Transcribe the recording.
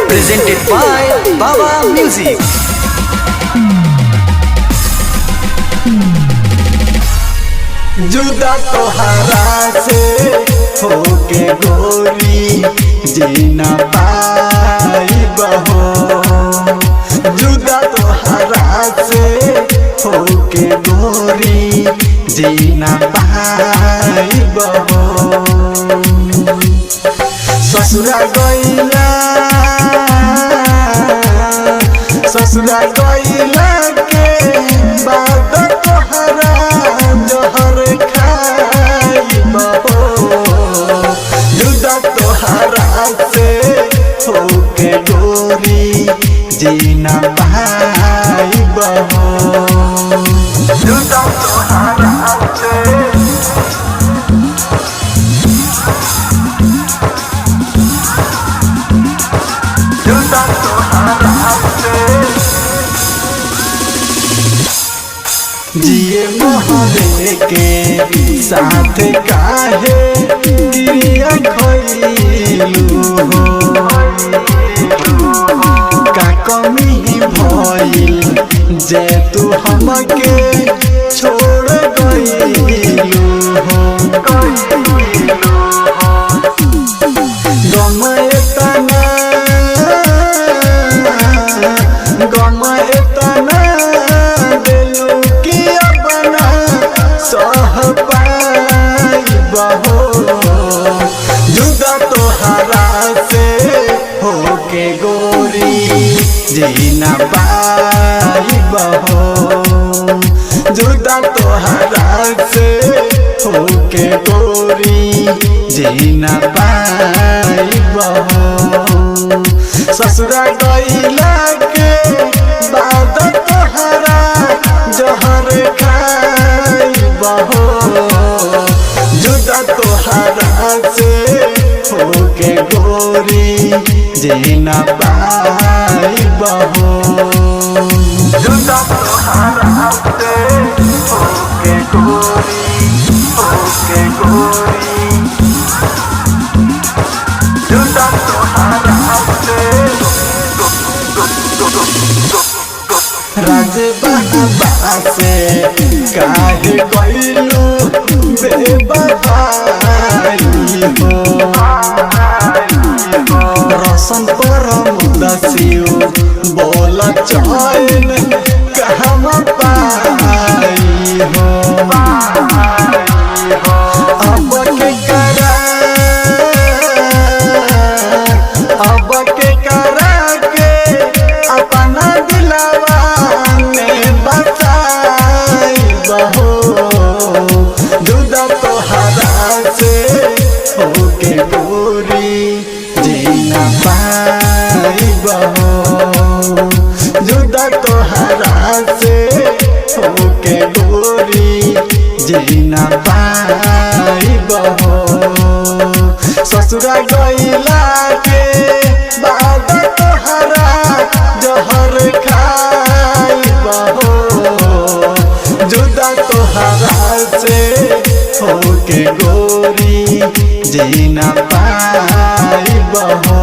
Presented by Baba Music. जुदा तोहरा से होके गोरी जीना पाई बहो। जुदा तोहरा से होके गोरी जीना पाई बहो। ससुरा गइला के बाद तोहरा जहर खाई बहो। जुदा तोहरा से होके गोरी जीना पाई बहो। जुदा तोहरा से जिए मोहरे के साथ काहे क्रिया खइलू हो। का कमी भइल जे तू हमके छोड़ गइलू हो। गम एतना दिलू की अपना सह पाई बहो। जुदा तोहरा से होके गोरी जीना पाई बहो। जुदा तोहरा से होके गोरी जीना पाई बहो। ससुरा गइला के बाद तोहरा जहर खाई बहो। जुदा तोहरा से होके गोरी जीना पाई बहो। जुदा तोहरा से होके गोरी जुदा तोहरा से राज बाबा से काहे गइलू बेवफाई हो। रसन पर मुदसियो बोल चैन कहवा पाई हो। अब के करा के अपना दिलवा में बसाई बहो। जुदा तोहरा से होके गोरी जीना पाई बहो। जुदा तोहरा से होके गोरी जीना पाई बहो। ससुरा गइला के बाद तोहरा जहर खाई बहो। जुदा तोहरा से होके गोरी जीना पाई बहो।